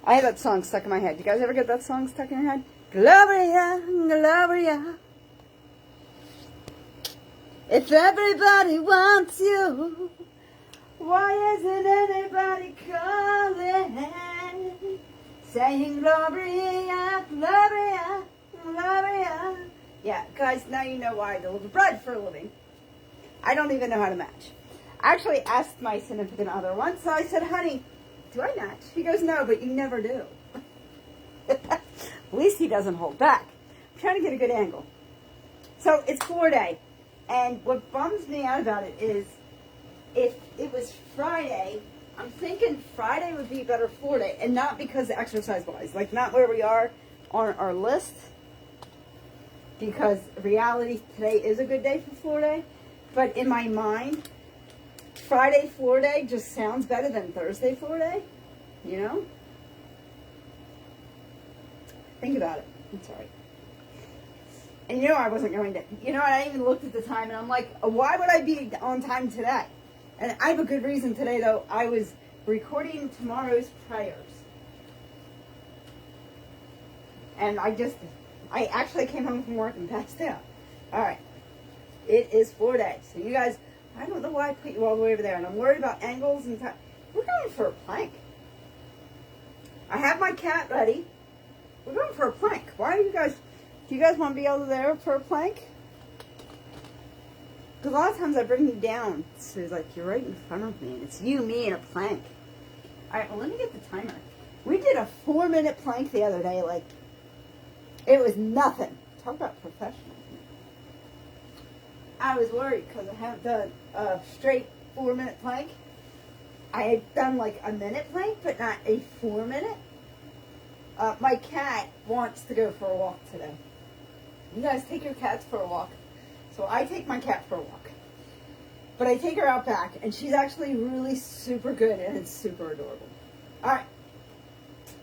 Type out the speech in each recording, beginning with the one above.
I have that song stuck in my head. You guys ever get that song stuck in your head? Gloria, Gloria. If everybody wants you, why isn't anybody calling? Saying Gloria, Gloria, Gloria. Yeah, guys, now you know why I deliver bread for a living. I don't even know how to match. I actually asked my significant other once, so I said, honey, do I match? He goes, no, but you never do. At least he doesn't hold back. I'm trying to get a good angle. So it's floor day. And what bums me out about it is if it was Friday, I'm thinking Friday would be a better floor day. And not because exercise-wise. Like, not where we are on our list. Because reality, today is a good day for floor day. But in my mind, Friday floor day just sounds better than Thursday floor day. You know? Think about it. I'm sorry. And you know I wasn't going to. You know, I even looked at the time and I'm like, why would I be on time today? And I have a good reason today, though. I was recording tomorrow's prayers. And I actually came home from work and passed out. All right. It is 4 days. So you guys, I don't know why I put you all the way over there. And I'm worried about angles and time. We're going for a plank. I have my cat ready. We're going for a plank. Why are you guys, do you guys want to be over there for a plank? Because a lot of times I bring you down. So it's like, you're right in front of me. And it's you, me, and a plank. All right, well, let me get the timer. We did a 4-minute plank the other day. Like, it was nothing. Talk about professional. I was worried because I haven't done a straight 4-minute plank. I had done like a minute plank, but not a 4-minute. My cat wants to go for a walk today. You guys take your cats for a walk. So I take my cat for a walk. But I take her out back, and she's actually really super good, and it's super adorable. All right.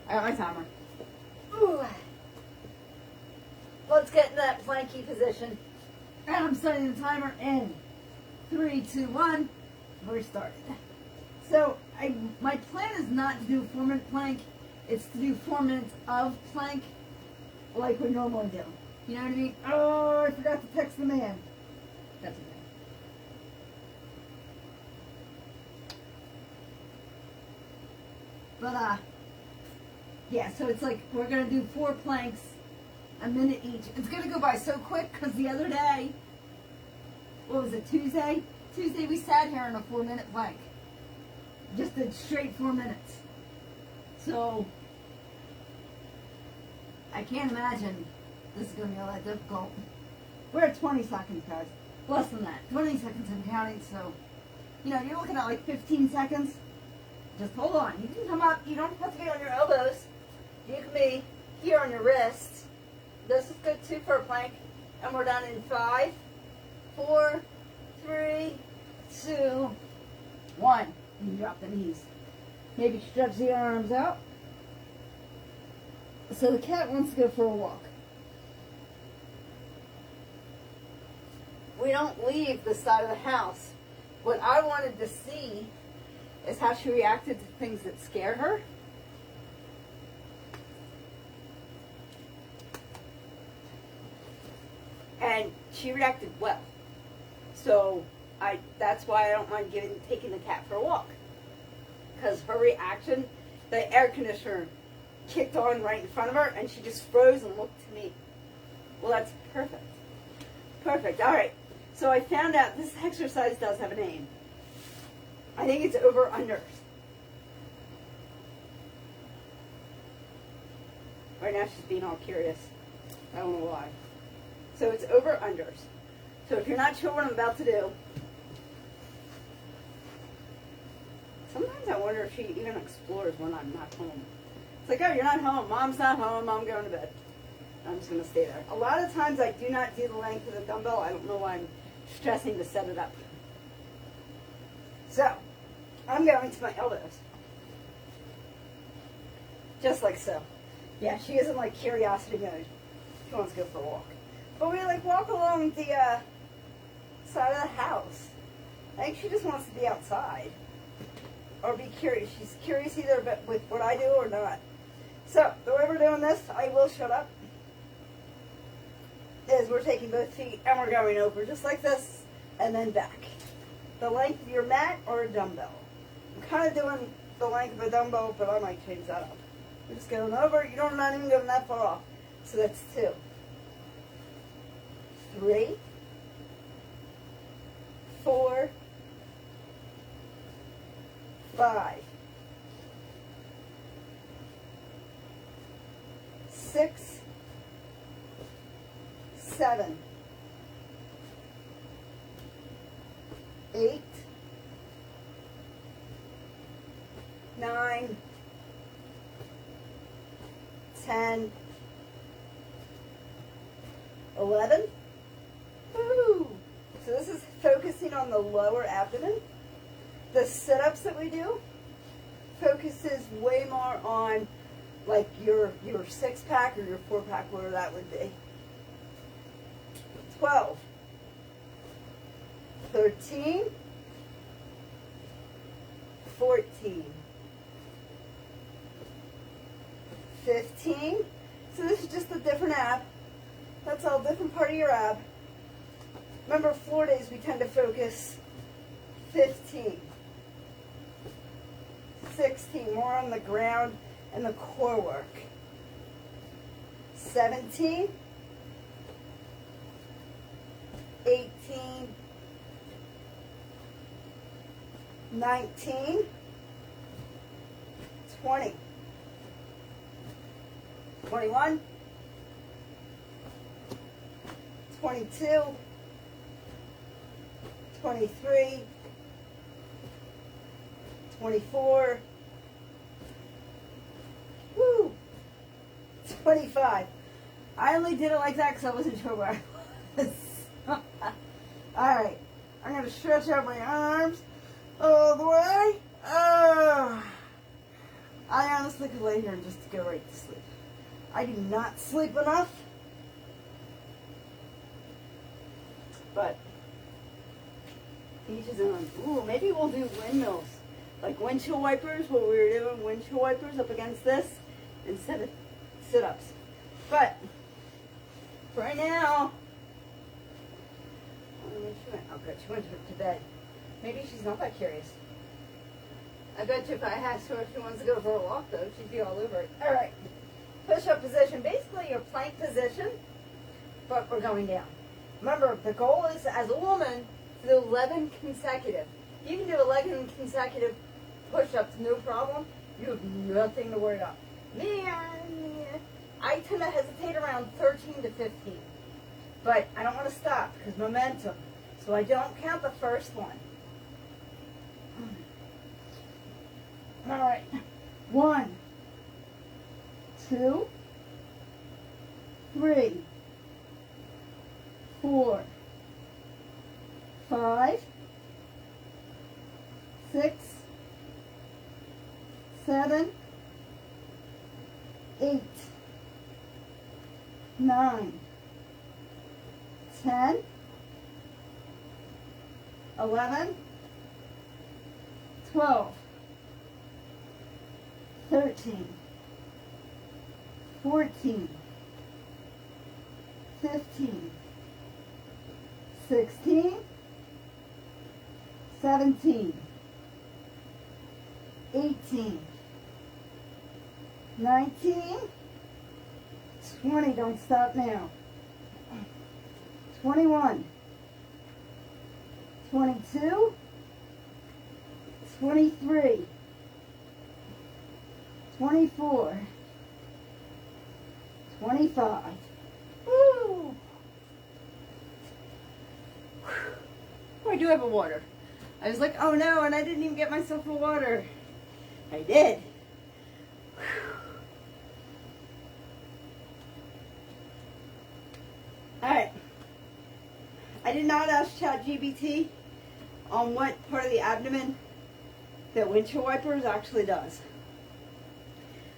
I got my timer. Ooh. Let's get in that planky position. And I'm setting the timer in 3, 2, 1. We're started. So my plan is not to do a 4-minute plank. It's to do 4 minutes of plank like we normally do. You know what I mean? Oh, I forgot to text the man. That's okay. But, yeah, so it's like we're going to do 4 planks, a minute each. It's going to go by so quick because the other day, what was it, Tuesday? Tuesday we sat here in a 4-minute plank. Just did straight 4 minutes. So, I can't imagine this is going to be all that difficult. We're at 20 seconds, guys. Less than that. 20 seconds and counting, so, you know, you're looking at like 15 seconds. Just hold on. You can come up. You don't have to be on your elbows. You can be here on your wrists. This is good, too, for a plank. And we're done in 5, 4, 3, 2, 1. You can drop the knees. Maybe stretch the arms out. So the cat wants to go for a walk. We don't leave the side of the house. What I wanted to see is how she reacted to things that scared her. And she reacted well. So that's why I don't mind taking the cat for a walk. Because her reaction, the air conditioner kicked on right in front of her, and she just froze and looked to me. Well, that's perfect. Perfect. All right. So I found out this exercise does have a name. I think it's over-unders. Right now she's being all curious. I don't know why. So it's over-unders. So if you're not sure what I'm about to do, sometimes I wonder if she even explores when I'm not home. It's like, oh, you're not home. Mom's not home. I'm going to bed. I'm just going to stay there. A lot of times I do not do the length of the dumbbell. I don't know why I'm stressing to set it up. So, I'm going to my elbows. Just like so. Yeah, she isn't like curiosity mode. She wants to go for a walk. But we like walk along the side of the house. I think she just wants to be outside. Or be curious. She's curious either with what I do or not. So, the way we're doing this, I will shut up, is we're taking both feet and we're going over just like this and then back. The length of your mat or a dumbbell. I'm kind of doing the length of a dumbbell, but I might change that up. We're just going over. You don't not even going that far off. So that's 2, 3, 4, 5, 6, 7, 8, 9, 10, 11. Woo! So this is focusing on the lower abdomen. The sit-ups that we do focuses way more on like your 6-pack or your 4-pack, whatever that would be. 12, 13, 14, 15. So this is just a different ab. That's all, different part of your ab. Remember, floor days we tend to focus 15, 16, more on the ground and the core work. 17, 18, 19, 20, 21, 22, 23, 24, woo, 25. I only did it like that because I wasn't sure where I was. Alright, I'm going to stretch out my arms all the way. I honestly could lay here and just go right to sleep. I do not sleep enough. But each his own. Ooh, maybe we'll do windmills. Like windshield wipers, what we were doing, windshield wipers up against this instead of sit-ups. But for right now, oh good, she went to bed. Maybe she's not that curious. I bet you if I asked her if she wants to go for a walk though, she'd be all over it. Alright. Push-up position, basically your plank position, but we're going down. Remember, the goal is, as a woman, to do 11 consecutive. You can do 11 consecutive push-ups, no problem. You have nothing to worry about. Me, I tend to hesitate around 13 to 15. But I don't want to stop, because momentum. So I don't count the first one. All right. 1, 2, 3, 4, 5, 6, 7, 8, 9, 10, 11, 12, 13, 14, 15, 16, 17, 18, 19, 20, don't stop now, 21, 22, 23, 24, 25. Woo! Oh, I do have a water. I was like, oh no, and I didn't even get myself a water. I did. Alright. I did not ask ChatGPT on what part of the abdomen that windshield wipers actually does.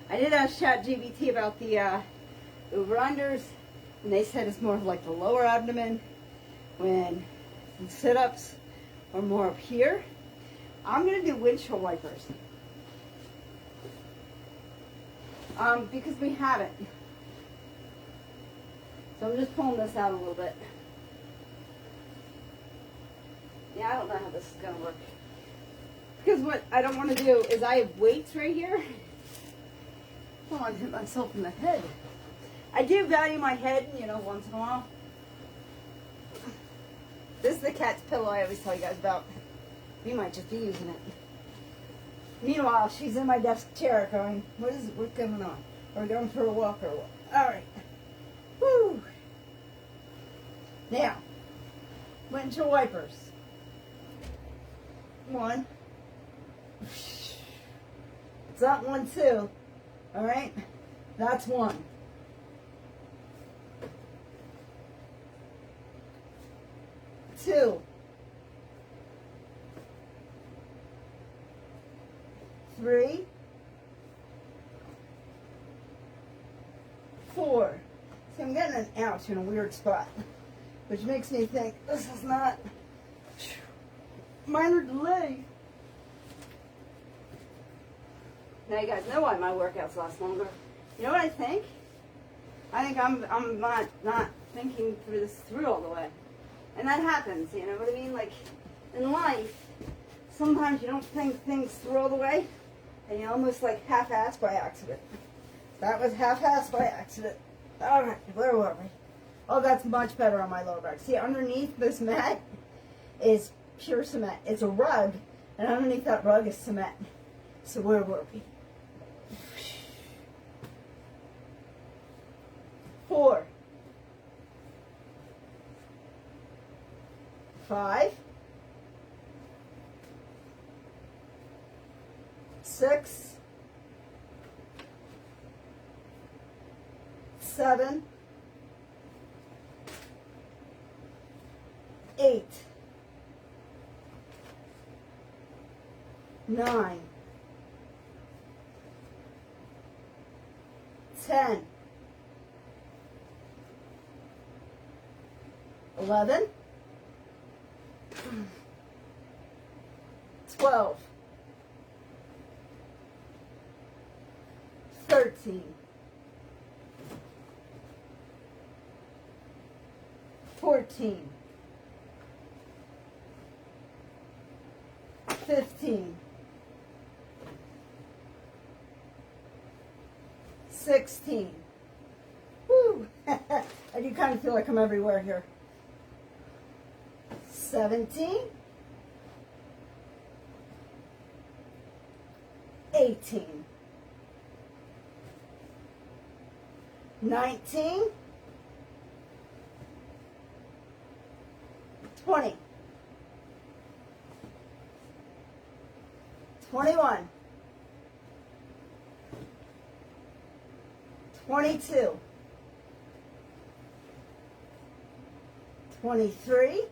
I did ask ChatGPT about the over-unders, and they said it's more of like the lower abdomen, when the sit-ups are more up here. I'm going to do windshield wipers. because we haven't. So I'm just pulling this out a little bit. Yeah, I don't know how this is going to work. Because what I don't want to do is I have weights right here. I don't want to hit myself in the head. I do value my head, you know, once in a while. This is the cat's pillow I always tell you guys about. We might just be using it. Meanwhile, she's in my desk chair going, what's going on? Are we going for a walk or what? All right. Woo. Now, windshield wipers. One. It's not 1, 2. All right? That's 1. 2. 3. 4. See, I'm getting an ouch in a weird spot, which makes me think this is not minor delay. Now you guys know why my workouts last longer. You know what I think? I think I'm not thinking through all the way. And that happens, you know what I mean? Like in life, sometimes you don't think things through all the way and you almost like half-ass by accident. That was half-ass by accident. All right, where were we? Oh, that's much better on my lower back. See, underneath this mat is pure cement. It's a rug, and underneath that rug is cement. So where were we? 4. 5. 6. 7. 8. 9. 10. 11. 12. 13. 14. 15. 16. Woo! I do kind of feel like I'm everywhere here. 17. 18. 19. 20. 21. 22. 23.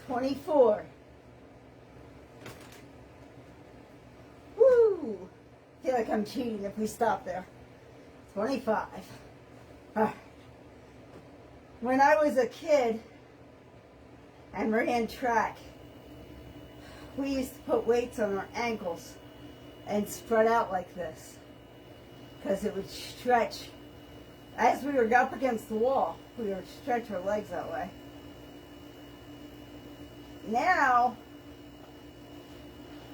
24. Woo! I feel like I'm cheating if we stop there. 25. When I was a kid and ran track, we used to put weights on our ankles and spread out like this because it would stretch. As we were up against the wall, we would stretch our legs that way. Now,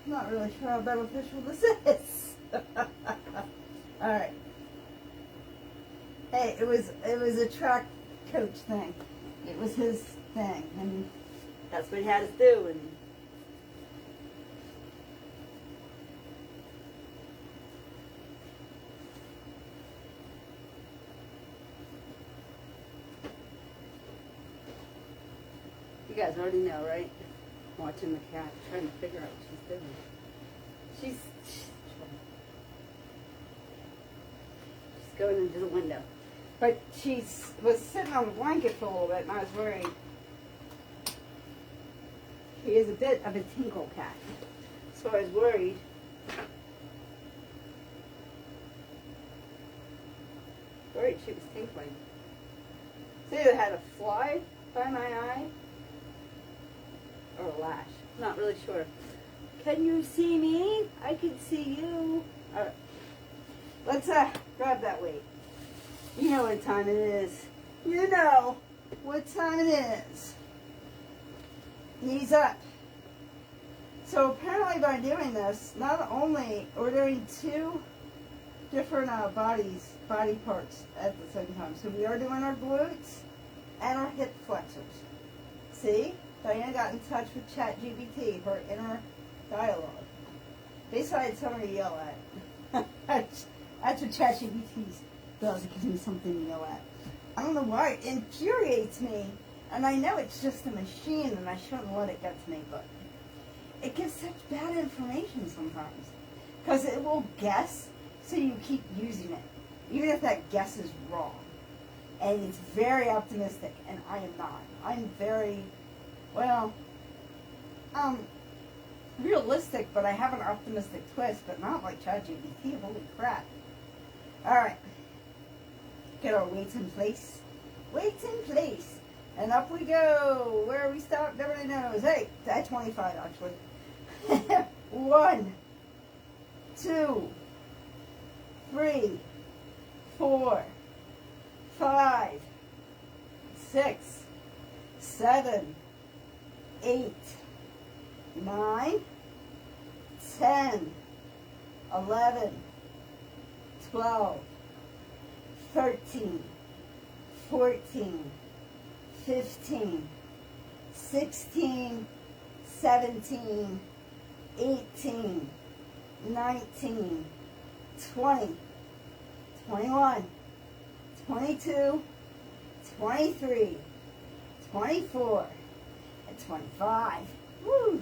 I'm not really sure how beneficial this is. All right. Hey, it was a track coach thing. It was his thing, and that's what he had us do. And you guys already know, right? Watching the cat, trying to figure out what she's doing. She's going into the window. But she was sitting on the blanket for a little bit, and I was worried. She is a bit of a tinkle cat. So I was worried. Worried she was tinkling. She either had a fly by my eye or a lash. Not really sure. Can you see me? I can see you. All right. Let's grab that weight. You know what time it is. You know what time it is. Knees up. So apparently by doing this, not only we're doing two different body parts at the same time. So we are doing our glutes and our hip flexors. See? Diana got in touch with ChatGPT, her inner dialogue. Basically, I had someone to yell at. That's what ChatGPT does. It gives me something to yell at. I don't know why. It infuriates me. And I know it's just a machine and I shouldn't let it get to me, but it gives such bad information sometimes. Because it will guess, so you keep using it. Even if that guess is wrong. And it's very optimistic, and I am not. I'm very, well, realistic, but I have an optimistic twist, but not like ChatGPT. Holy crap. Alright. Get our weights in place. Weights in place. And up we go. Where we stopped, nobody knows. Hey, at 25 actually. 1, 2, 3, 4, 5, 6, 7, 8, 9, 10, 11, 12, 13, 14, 15, 16, 17, 18, 19, 20, 21, 22, 23, 24, and 25. Woo!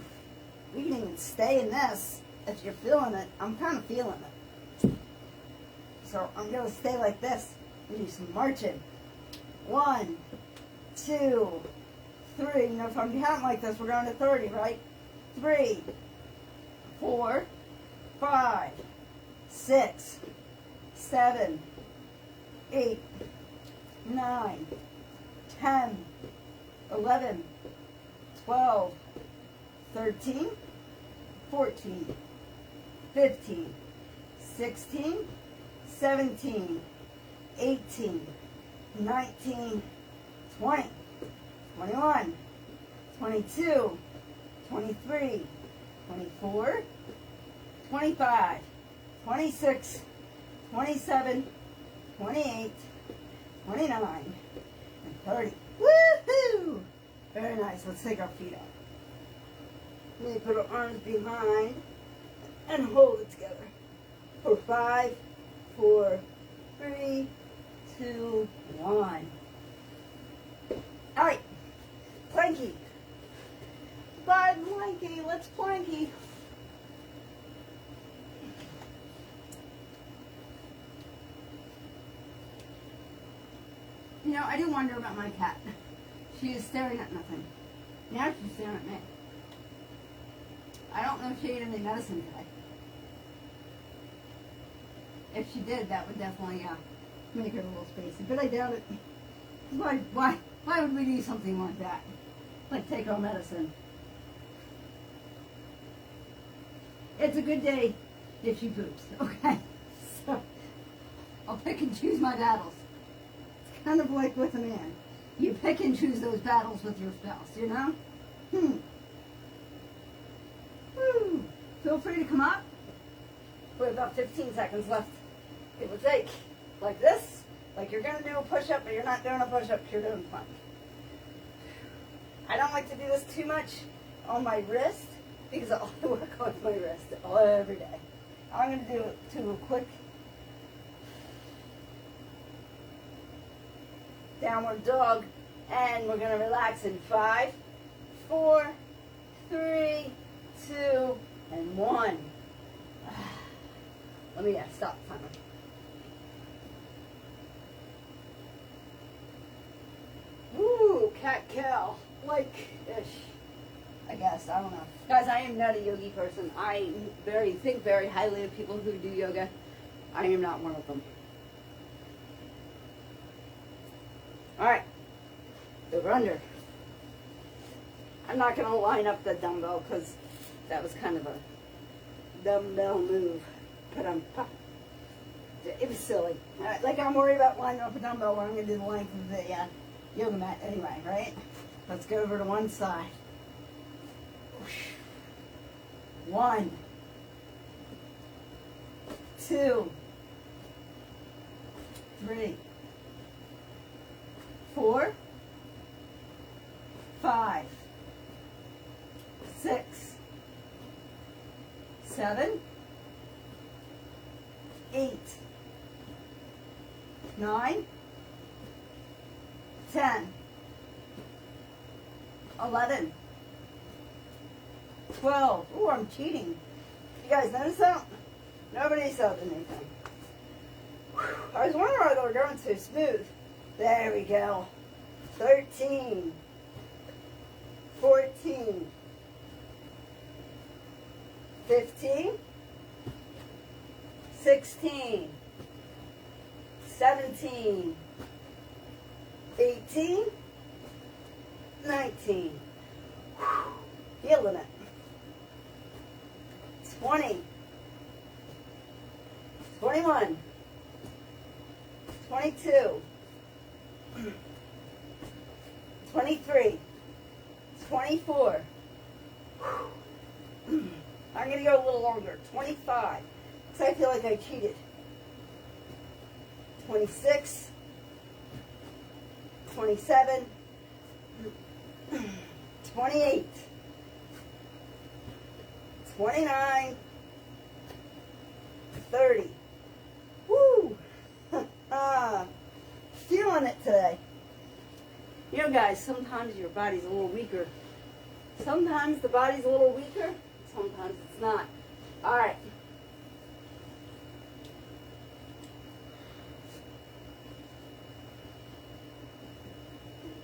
We can even stay in this if you're feeling it. I'm kind of feeling it. So I'm going to stay like this and do some marching. 1, 2, 3. You know, if I'm counting like this, we're going to 30, right? 3, 4, 5, 6, 7, 8, 9, 10, 11, 12, 13, 14, 15, 16, 17, 18, 19, 20, 21, 22, 23, 24, 25, 26, 27, 28, 29, and 30. Woohoo! Very nice. Let's take our feet up. Let me put our arms behind and hold it together. For 5, 4, 3, 2, 1. All right. Planky. Bye, planky. Let's planky. You know, I do wonder about my cat. She is staring at nothing. Now she's staring at me. I don't know if she ate any medicine today. If she did, that would definitely make her a little spacey. But I doubt it. Why would we do something like that? Like take our medicine. It's a good day if she poops. Okay. So I'll pick and choose my battles. It's kind of like with a man. You pick and choose those battles with your spouse, you know? Woo. Feel free to come up. We have about 15 seconds left. It will take like this, like you're going to do a push-up, but you're not doing a push-up, you're doing a plank. I don't like to do this too much on my wrist because I work on my wrist every day. I'm going to do a quick downward dog, and we're going to relax in 5, 4, 3, 2, and 1. Let me stop the timer. Woo, cat-cow, like-ish, I guess, I don't know. Guys, I am not a yogi person. I think very highly of people who do yoga. I am not one of them. Alright, over under. I'm not going to line up the dumbbell because that was kind of a dumbbell move. It was silly. Like I'm worried about lining up a dumbbell when I'm going to do the length of the yoga mat anyway, right? Let's go over to one side. 1, 2, 3, 4, 5, 6, 7, 8, 9, 10, 11, 12. Ooh, I'm cheating. You guys notice that? Nobody said anything. Whew. I was wondering why they were going so smooth. There we go. 13, 14, 15, 16, 17, 18, 19. Whew. Feeling it. 20, 21, 22, 23, 24. I'm going to go a little longer. 25, because I feel like I cheated. 26, 27, 28, 29, 30. Woo! Feeling it today. You know, guys, sometimes your body's a little weaker. Sometimes the body's a little weaker. Sometimes it's not. All right.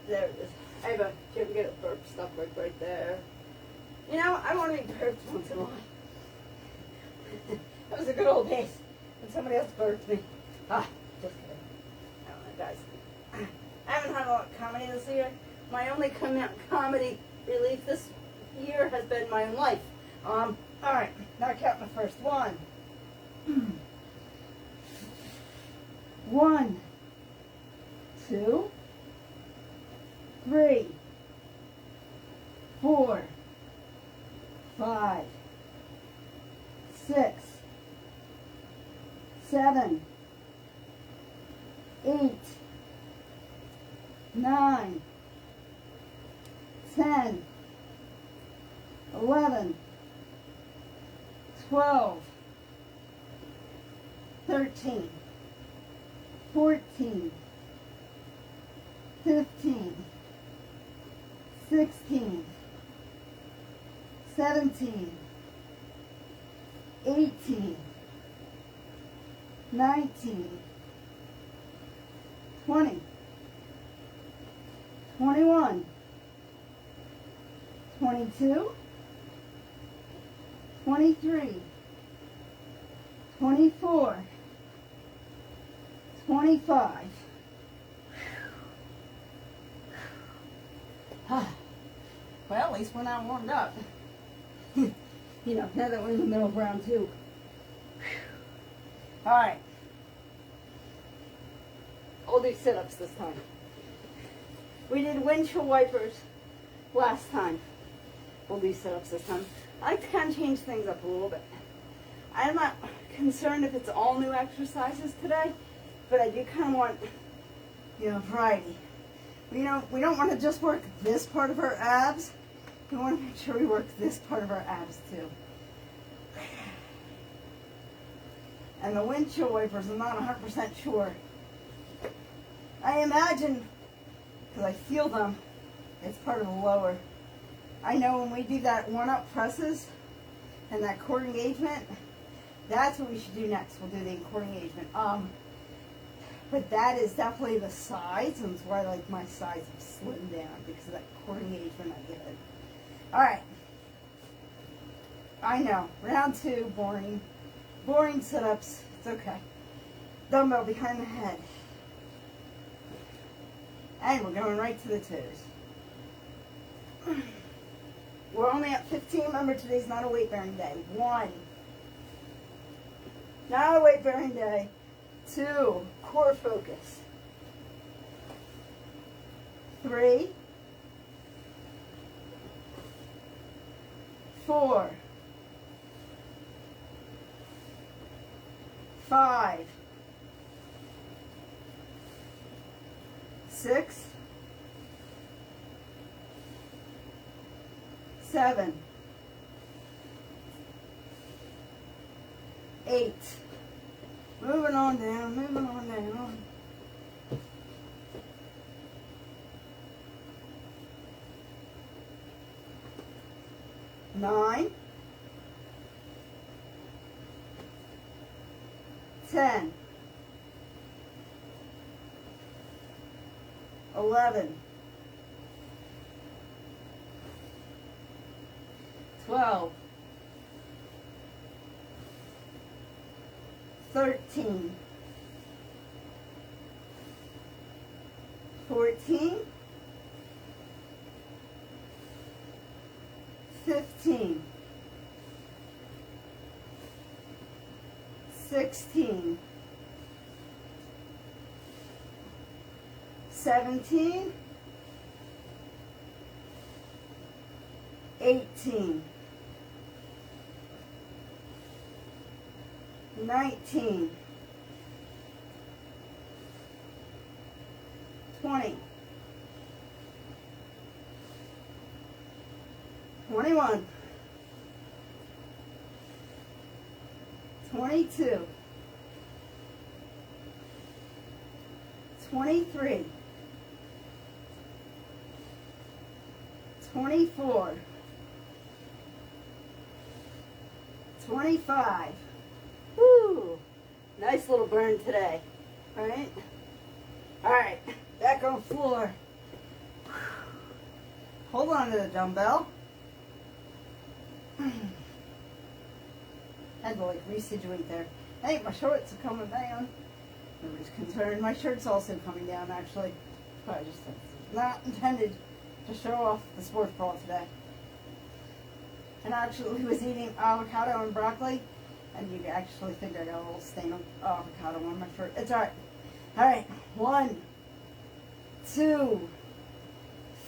There it is. I have a, did you ever get a burp stuck right there? You know, I want to be burped once in a while. That was a good old days when somebody else burped me. Ah, just kidding. I don't know, guys. I haven't had a lot of comedy this year. My only comedy relief this year has been my own life. All right, now I count my first one. 1, 2, 3, 4, 5, 6, 7, 8, 9, 10, 11, 12, 13, 14, 15, 16, 17, 18, 19, 20, 21, 22, 23, 24, 25. Well, at least we're not warmed up. You know, now that we're in the middle of round 2. All right. I'll do sit-ups this time. We did windshield wipers last time. We'll do sit-ups this time. I like to kind of change things up a little bit. I'm not concerned if it's all new exercises today, but I do kind of want, you know, variety. You know, we don't want to just work this part of our abs. We want to make sure we work this part of our abs too. And the windshield wipers, I'm not 100% sure. I imagine, because I feel them, it's part of the lower. I know when we do that one-up presses and that core engagement, that's what we should do next. We'll do the core engagement. But that is definitely the sides, and it's why like my sides have slimmed down because of that core engagement I get. All right. I know. Round 2, boring. Boring sit-ups. It's okay. Dumbbell behind the head. And we're going right to the toes. We're only at 15. Remember, today's not a weight-bearing day. 1, Not a weight bearing day. 2, core focus. 3, 4, 5, 6, 7, 8. Moving on down, moving on down. 9, 10, 11, 12, 13, 14, 15, 16, 17, 18, 19, 20, 21, 22, 23, 24, 25. Woo! Nice little burn today, right? All right, back on floor. Hold on to the dumbbell. Had to like resituate there. Hey, my shorts are coming down. Nobody's concerned. My shirt's also coming down actually. Probably just not intended to show off the sports bra today. And actually was eating avocado and broccoli, and you actually think I got a little stain of avocado on my shirt. It's alright. Alright, 1, 2,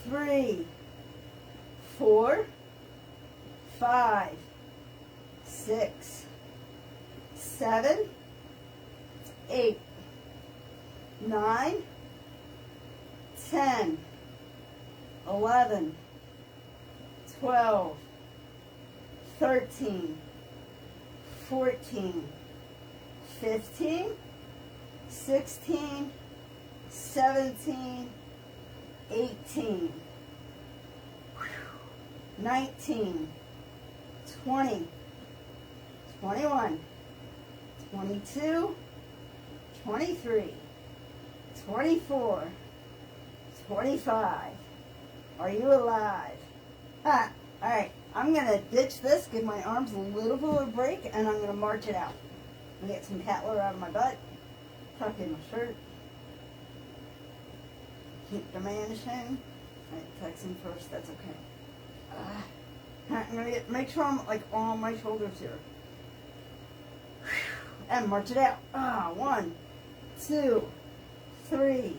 3, 4, 5, 6, 7, 8, 9, 10, 11, 12, 13, 14, 15, 16, 17, 18, 19, 20, 21, 22, 23, 24, 25. Are you alive? Ah, all right. I'm going to ditch this, give my arms a little bit of a break, and I'm going to march it out. I'm going to get some cat litter out of my butt, tuck in my shirt, keep the man in. All right, tuck him first, that's okay. All right, I'm going to make sure I'm like on my shoulders here. And march it out. 1, 2, 3,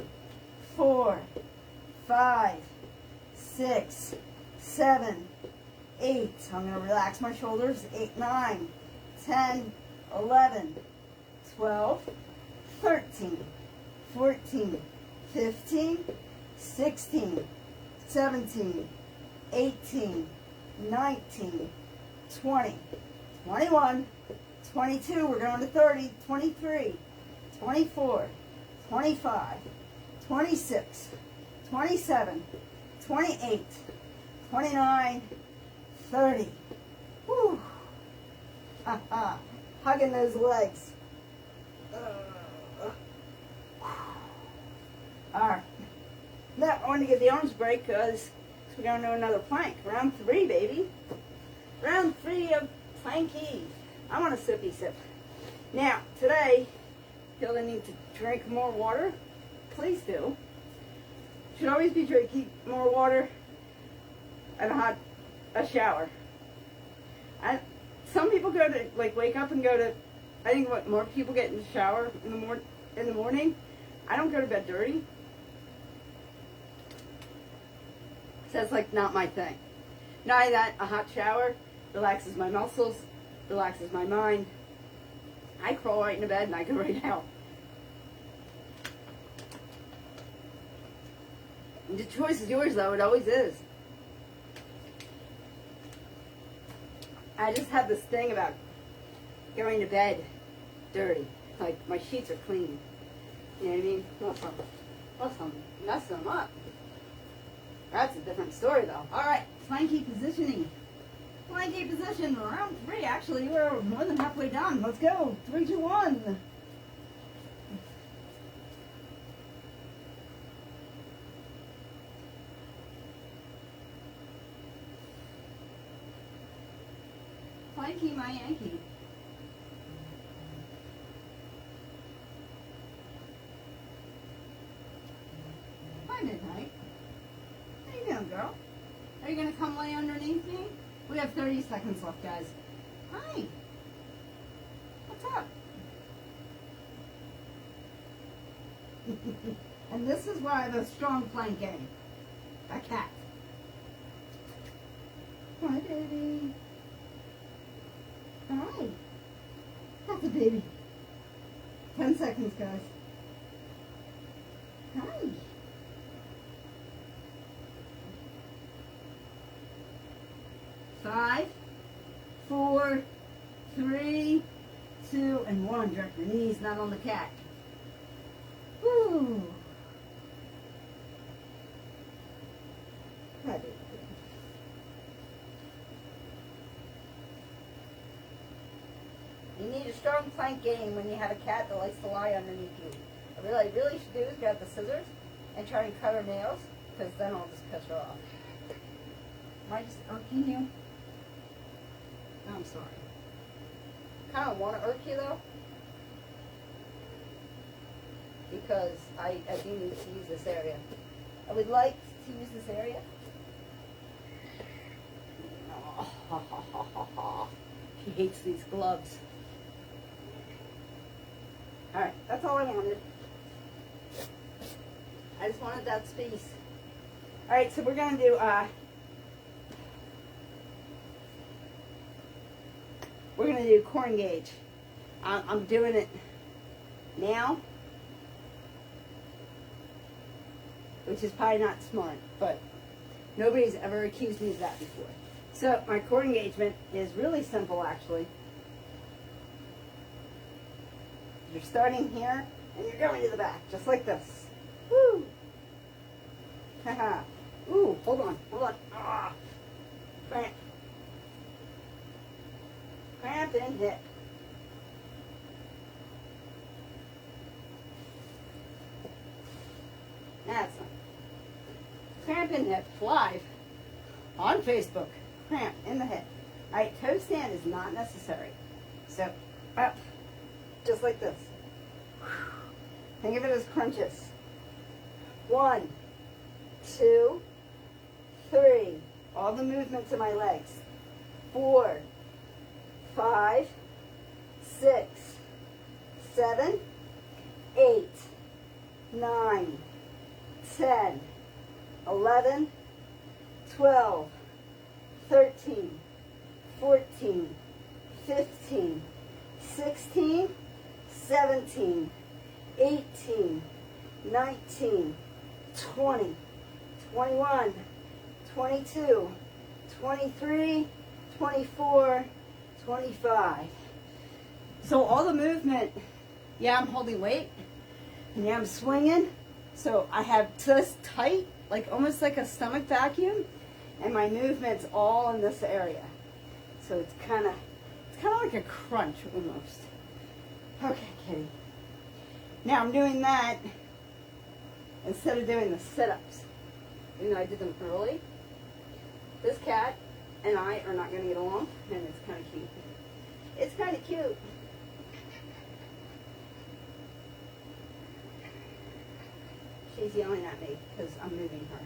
4, 5, 6, 7, 8. I'm going to relax my shoulders. 8, 9, 10, 11, 12, 13, 14, 15, 16, 17, 18, 19, 20, 21, 22, we're going to 30, 23, 24, 25, 26, 27, 28, 29, 30. Whew. Hugging those legs. Alright. Now I want to give the arms a break because we're going to do another plank. Round 3, baby. Round 3 of planky. I'm on a sippy sip. Now, today, feel the need to drink more water? Please do. Should always be drinking more water and a shower. And some people go to, like, wake up and go to I think what more people get in the shower in the morning. I don't go to bed dirty. So it's like not my thing. Not only that, a hot shower relaxes my muscles, relaxes my mind. I crawl right into bed and I go right out. The choice is yours, though. It always is. I just have this thing about going to bed dirty. Like, my sheets are clean. You know what I mean? Unless I'm messing them up. That's a different story, though. All right, flanky positioning. Flanky position, round 3. Actually, we're more than halfway done. Let's go. 3, 2, 1. Flanky, my Yankee. Hi, Midnight. How you doing, girl? Are you going to come lay underneath me? We have 30 seconds left, guys. Hi. What's up? And this is why I have a strong flanking. A cat. Hi, baby. Hi. That's a baby. 10 seconds, guys. Hi. Five, 4, 3, 2, and 1. Drop your knees, not on the cat. Woo. Hi, baby. You need a strong plank game when you have a cat that likes to lie underneath you. What I really should do is grab the scissors and try and cut her nails, because then I'll just piss her off. Am I just irking you? I'm sorry. Kind of want to irk you, though, because I do need to use this area. I would like to use this area. She hates these gloves. Alright, that's all I wanted. I just wanted that space. Alright, so we're going to do, we're going to do core engage. I'm doing it now, which is probably not smart, but nobody's ever accused me of that before. So my core engagement is really simple, actually. You're starting here, and you're going to the back, just like this. Woo! Haha. Ooh, hold on. Ah! Cramp. Cramp and hip. That's not. Cramp in hip, live, on Facebook. Cramp in the hip. Alright, toe stand is not necessary. So, up, just like this. Think of it as crunches. 1, 2, 3. All the movements of my legs. 4, 5, 6, 7, 8, 9, 10, 11, 12, 13, 14, 15, 16, 17, 18, 19, 20, 21, 22, 23, 24, 25. So all the movement, yeah, I'm holding weight, and yeah, I'm swinging. So I have this tight, like almost like a stomach vacuum, and my movement's all in this area. So it's kind of like a crunch almost. Okay, kitty. Now I'm doing that instead of doing the sit-ups. Even though I did them early, this cat and I are not going to get along, and it's kind of cute. It's kind of cute. She's yelling at me because I'm moving her.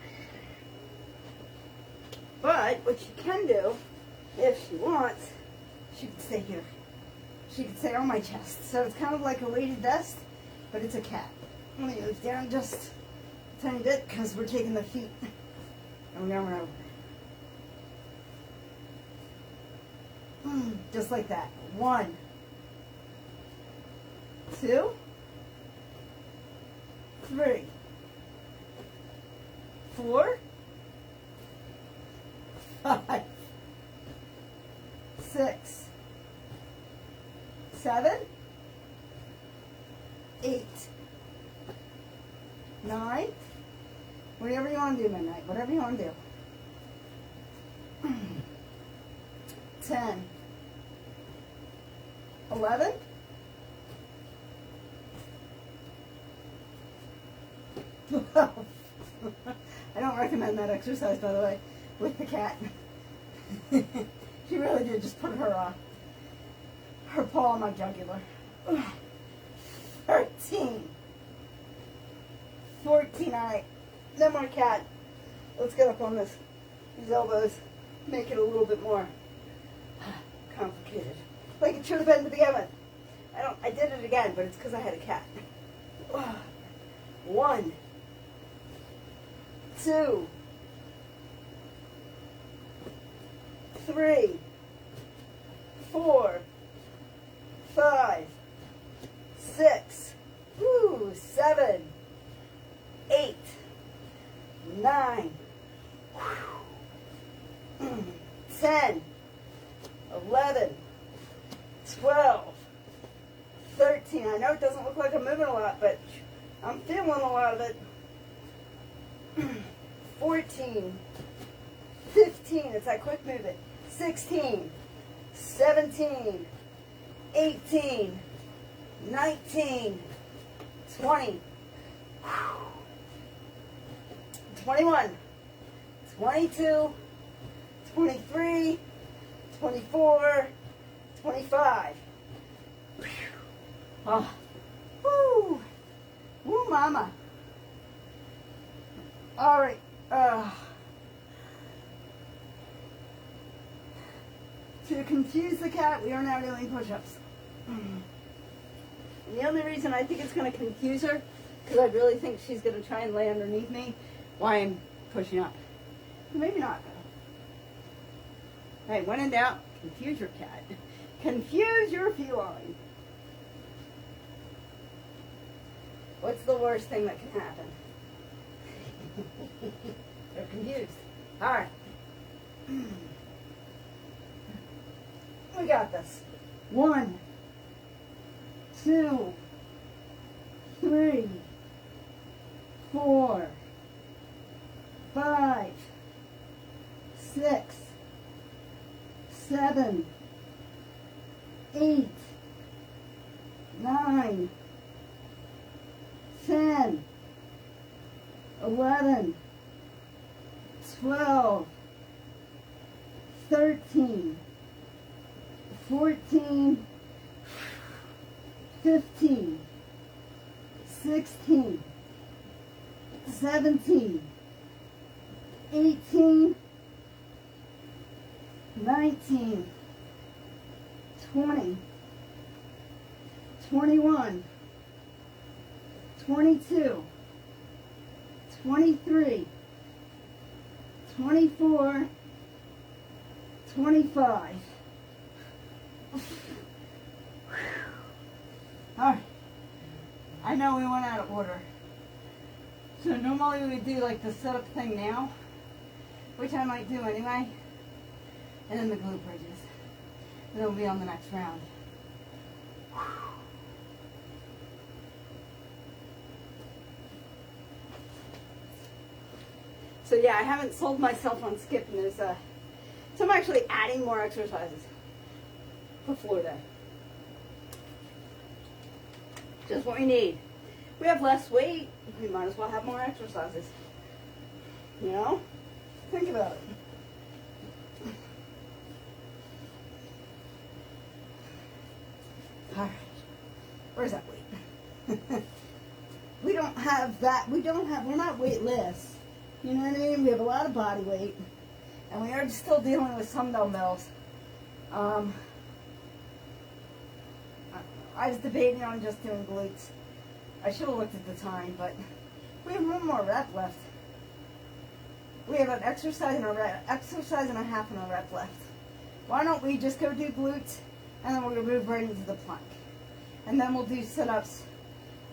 But what she can do, if she wants, she can stay here. she could say on my chest. So it's kind of like a weighted vest, but it's a cat. I'm going to move down just a tiny bit because we're taking the feet. And we're going over. Just like that. 1, 2, 3, 4, 5, 6, 7, 8, 9, whatever you want to do, Midnight, whatever you want to do. 10, 11, 12. I don't recommend that exercise, by the way, with the cat. She really did just put her paw on my jugular. 13, 14. All right, no more cat. Let's get up on these elbows. Make it a little bit more complicated, like it should have been to begin with. I did it again, but it's because I had a cat. 1, 2, 3, 4, 5, 6, 7, 8, 9, 10, 11, 12, 13. I know it doesn't look like I'm moving a lot, but I'm feeling a lot of it. 14, 15, it's that quick movement. 16, 17, 18, 19, 20, 21, 22, 23, 24, 25. Oh. Woo. Woo, mama. All right. To confuse the cat, we are now doing push-ups. And the only reason I think it's going to confuse her, because I really think she's going to try and lay underneath me while I'm pushing up. Maybe not, though. Hey, when in doubt, confuse your cat. Confuse your feline. What's the worst thing that can happen? They're confused. All right. We got this. 1, 2, 3, 4, 5, 6, 7, 8, 9, 10, 11, 12, 13, 14, 15, 16, 17, 18, 19, 20, 21, 22, 23, 24, 25. Alright, I know we went out of order. So normally we would do like the setup thing now, which I might do anyway, and then the glute bridges. And it'll be on the next round. So yeah, I haven't sold myself on skipping. So I'm actually adding more exercises for floor day. Just what we need. We have less weight, we might as well have more exercises. You know? Think about it. Alright. Where's that weight? We don't have that. We're not weightless. You know what I mean? We have a lot of body weight. And we are still dealing with some dumbbells. I was debating on just doing glutes. I should have looked at the time, but we have one more rep left. We have an exercise and a half and a rep left. Why don't we just go do glutes, and then we're going to move right into the plank. And then we'll do sit-ups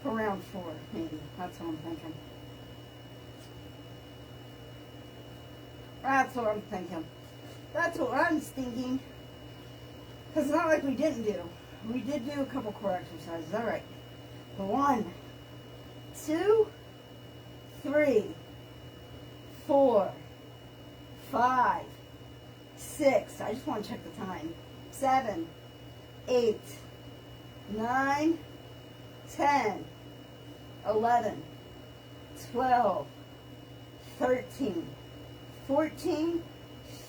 for round 4, maybe. That's what I'm thinking. That's what I'm thinking. That's what I'm thinking. Because it's not like we didn't do. We did do a couple core exercises. All right. 1, 2, 3, 4, 5, 6. I just want to check the time. 7, 8, 9, 10, 11, 12, 13, 14,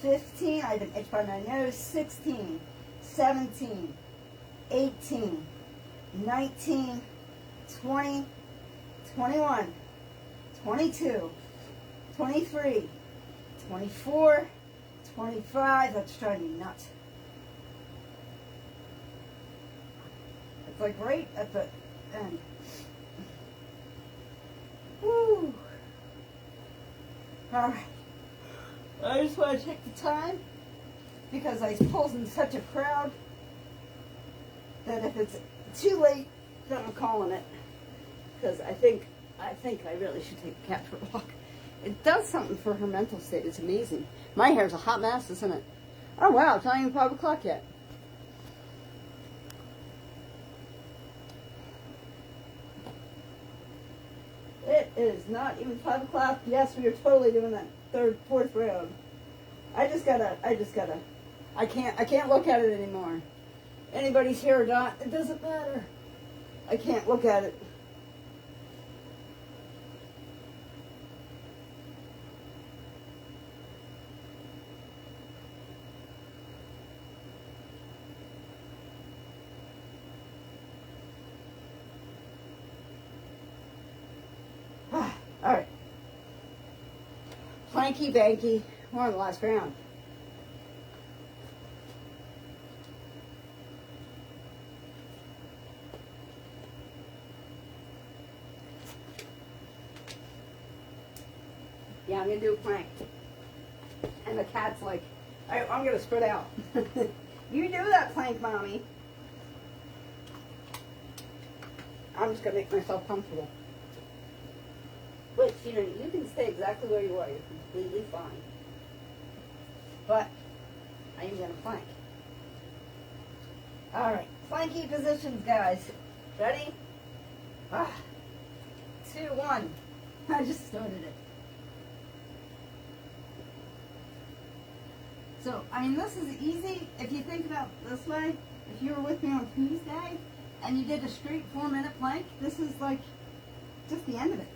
15, I've been itched by my nose, 16, 17, 18, 19, 20, 21, 22, 23, 24, 25, that's driving me nuts. It's like right at the end. Woo! Alright. I just want to check the time because I pulled in such a crowd that if it's too late, then I'm calling it. Because I think I really should take the cat for a walk. It does something for her mental state. It's amazing. My hair's a hot mess, isn't it? Oh wow, it's not even 5 o'clock yet. It is not even 5 o'clock. Yes, we are totally doing that fourth round. I can't look at it anymore. Anybody's here or not, it doesn't matter. I can't look at it. All right. Planky banky. We're on the last round. Yeah, I'm going to do a plank. And the cat's like, I'm going to spread out. You do that plank, Mommy. I'm just going to make myself comfortable. Which, you know, you can stay exactly where you are. You're completely fine. But I am going to plank. All right. Planky positions, guys. Ready? 2, 1. I just started it. So, I mean, this is easy if you think about it this way. If you were with me on Tuesday and you did a straight 4-minute plank, this is like just the end of it.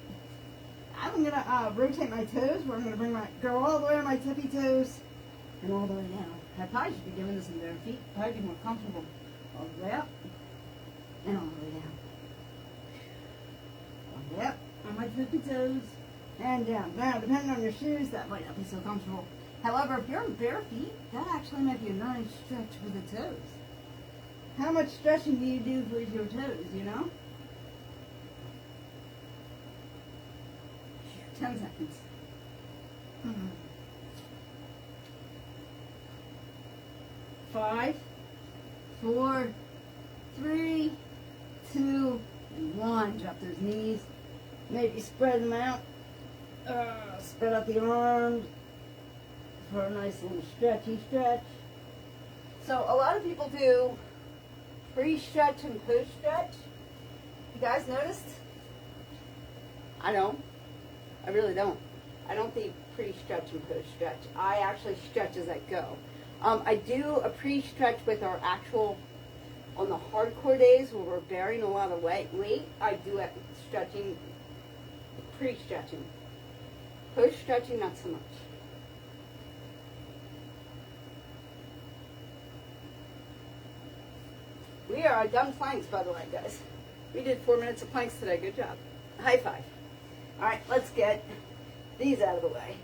I'm going to rotate my toes, where I'm going to go all the way on my tippy toes and all the way down. I probably should be doing this in bare feet. Probably be more comfortable. All the way up and all the way down. All the way up on my tippy toes and down. Now, depending on your shoes, that might not be so comfortable. However, if you're in bare feet, that actually might be a nice stretch for the toes. How much stretching do you do for your toes, you know? 10 seconds. 5, 4, 3, 2, and 1. Drop those knees. Maybe spread them out. Spread out the arms for a nice little stretchy stretch. So a lot of people do pre-stretch and post-stretch. You guys noticed? I don't. I really don't. I don't do pre-stretch and post-stretch. I actually stretch as I go. I do a pre-stretch with our actual, on the hardcore days where we're bearing a lot of weight, I do it stretching, pre-stretching. Post-stretching, not so much. We are done planks, by the way, guys. We did 4 minutes of planks today. Good job. High five. All right, let's get these out of the way.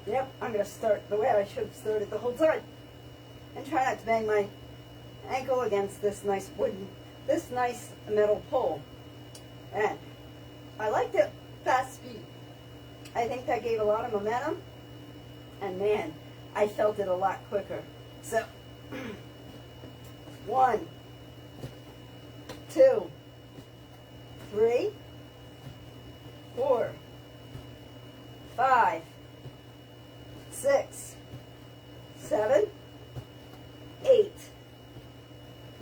Yep, I'm going to start the way I should have started the whole time. And try not to bang my ankle against this nice metal pole. And I like the fast speed. I think that gave a lot of momentum. And man, I felt it a lot quicker. So, 1, 2, 3, 4, 5, 6, 7, 8,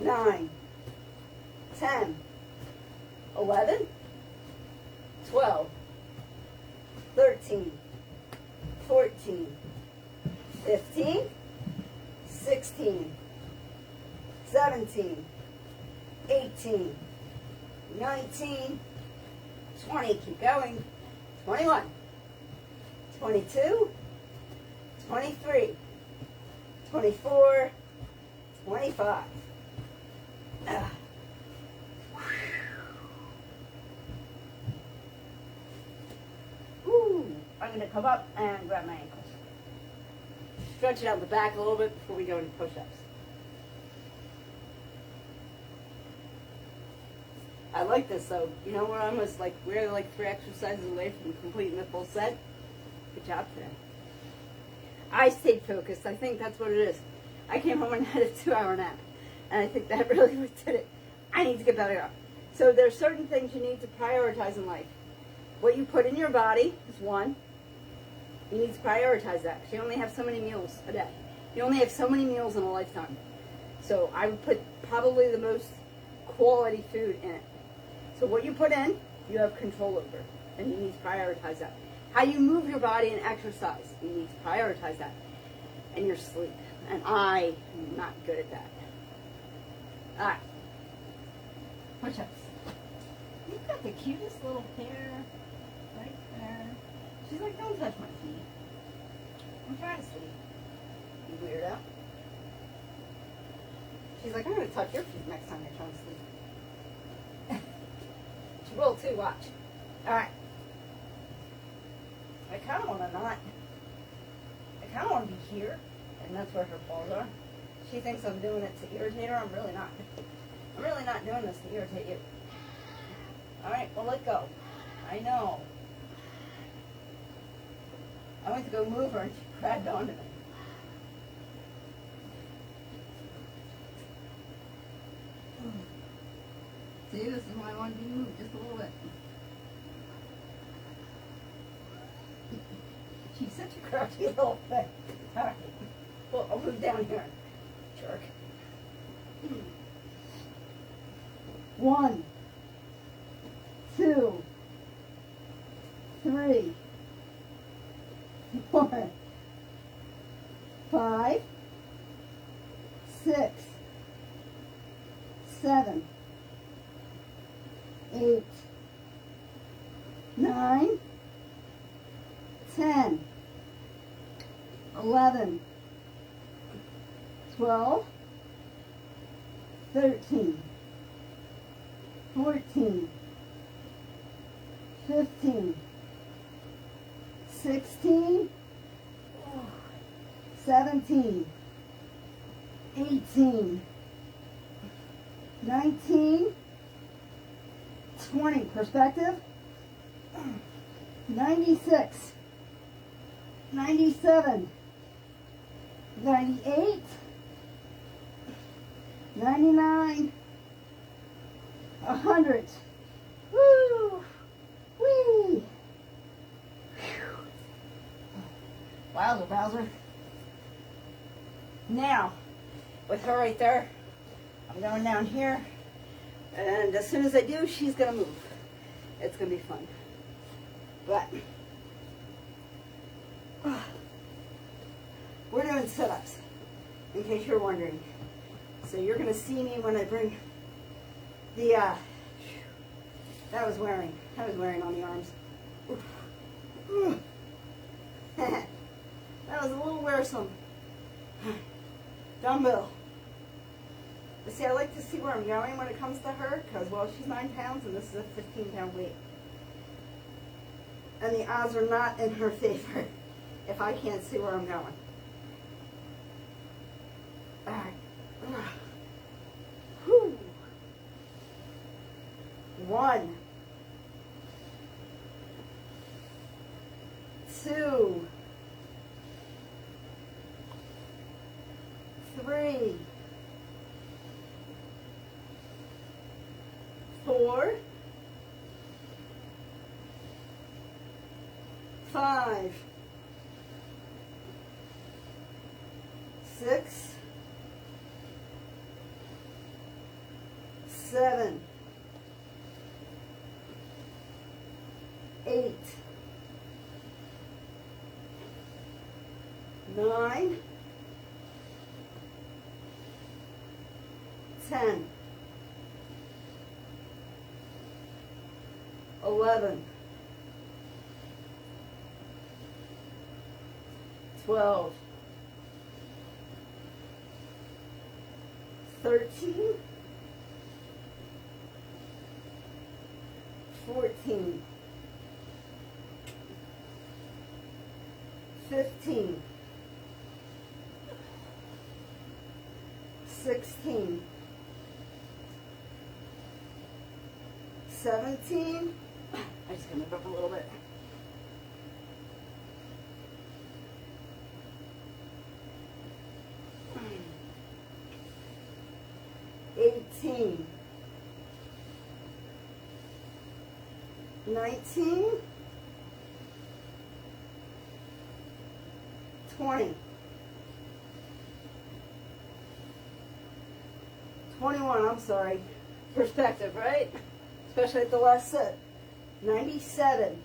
9, 10, 11, 12, 13, 14, 15, 16, 17, 18, 19, 20, keep going, 21, 22, 23, 24, 25. I'm going to come up and grab my ankles. Stretch it out the back a little bit before we go into push-ups. I like this though. You know, we're almost like, we're like 3 exercises away from completing the full set. Good job today. I stayed focused. I think that's what it is. I came home and had a 2-hour nap. And I think that really did it. I need to get better. So there's certain things you need to prioritize in life. What you put in your body is one. You need to prioritize that because you only have so many meals a day. You only have so many meals in a lifetime. So I would put probably the most quality food in it. So what you put in, you have control over. And you need to prioritize that. How you move your body and exercise, you need to prioritize that. And your sleep. And I am not good at that. All right. Push-ups. You've got the cutest little hair right there. She's like, don't touch my feet. I'm trying to sleep. You weirdo. She's like, I'm going to touch your feet next time you're trying to sleep. She will too, watch. All right. I kind of want to not. I kind of want to be here. And that's where her balls are. She thinks I'm doing it to irritate her. I'm really not. I'm really not doing this to irritate you. All right, well, let go. I know. I went to go move her and she grabbed onto me. See, this is why I wanted to be moved just a little bit. She's such a crouchy little thing. All right. Well, I'll move down here. Jerk. 1, 2, 3, 4, 5, 6, 7, 8, 9, 10, 11, 12, 13, 14, 15, 16, 17, 18, 19, 20. Perspective. 96, 97, 98, 99, 100. Woo! Whee! Wowzer, Bowser. Now, with her right there, I'm going down here, and as soon as I do, she's going to move. It's going to be fun. But, we're doing sit-ups, in case you're wondering. So you're going to see me when I bring the, that was wearing on the arms. That was a little wearisome. Dumbbell. But see, I like to see where I'm going when it comes to her, because, well, she's 9 pounds, and this is a 15-pound weight. And the odds are not in her favor. if I can't see where I'm going. All right. Whew. 1, 2, 3, 4, 5, 6, 7, 8, 9, 10, 11, 12, 13, 14, 15, 16, 17, I just gotta move up a little bit. 18, 19, 20, 21, I'm sorry. Perspective, right? Especially at the last set. 97,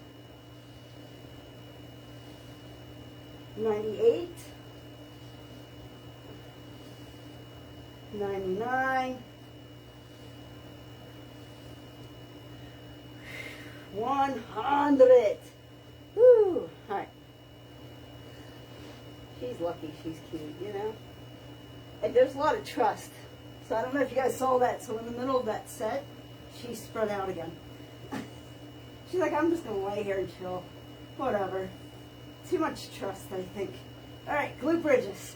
98, 99, 100. Woo! Alright. She's lucky she's cute, you know? And there's a lot of trust. So I don't know if you guys saw that. So in the middle of that set, she spread out again. She's like, I'm just going to lay here and chill. Whatever. Too much trust, I think. Alright, glute bridges.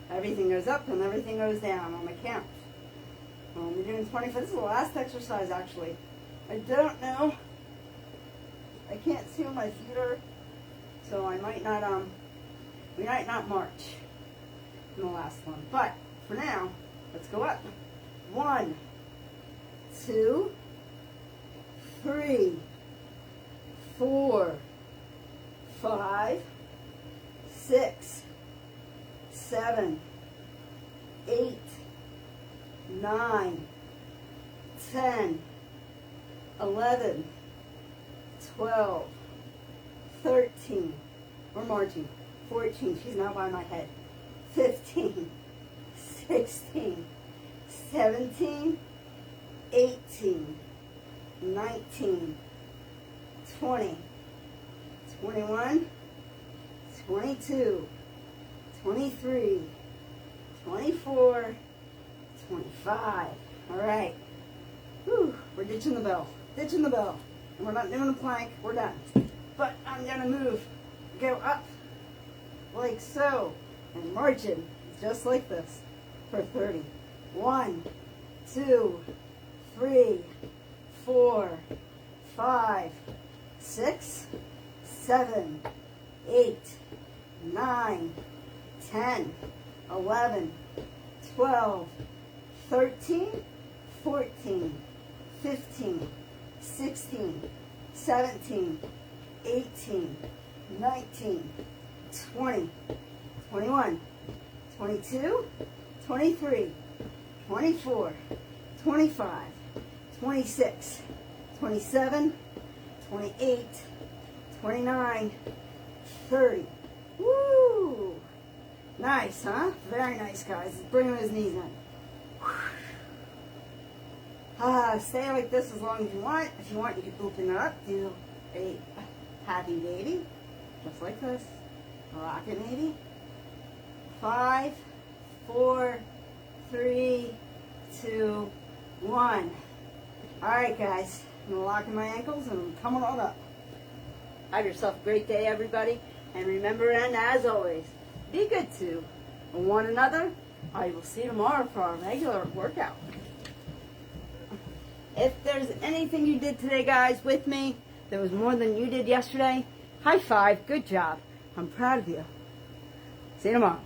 Everything goes up and everything goes down on the count. We're doing 25. This is the last exercise, actually. I don't know. I can't see where my feet are, so I might not, we might not march in the last one. But for now, let's go up. 1, 2, 3, 4, 5, 6, 7, 8, 9, 10, 11, 12, 13, we're marching, 14, she's now by my head, 15, 16, 17, 18, 19, 20, 21, 22, 23, 24, 25. All right. Whew, we're ditching the bell. Ditching the bell. And we're not doing a plank. We're done. But I'm going to move. Go up like so. And marching just like this for 30. 1, 2, 3, 4, 5, 6, 7, 8, 9, 10, 11, 12, 13, 14, 15, 16, 17, 18, 19, 20, 21, 22, 23, 24, 25, 26, 27, 28, 29, 30. Woo! Nice, huh? Very nice, guys. Let's bring those knees in. Stay like this as long as you want. If you want, you can open it up, do a happy baby, just like this. Rockin' baby. 5, 4, 3, 2, 1. All right, guys. I'm locking my ankles and I'm coming on up. Have yourself a great day, everybody. And remember, and as always, be good to one another. I will see you tomorrow for our regular workout. If there's anything you did today, guys, with me, that was more than you did yesterday, high five, good job. I'm proud of you. See you tomorrow.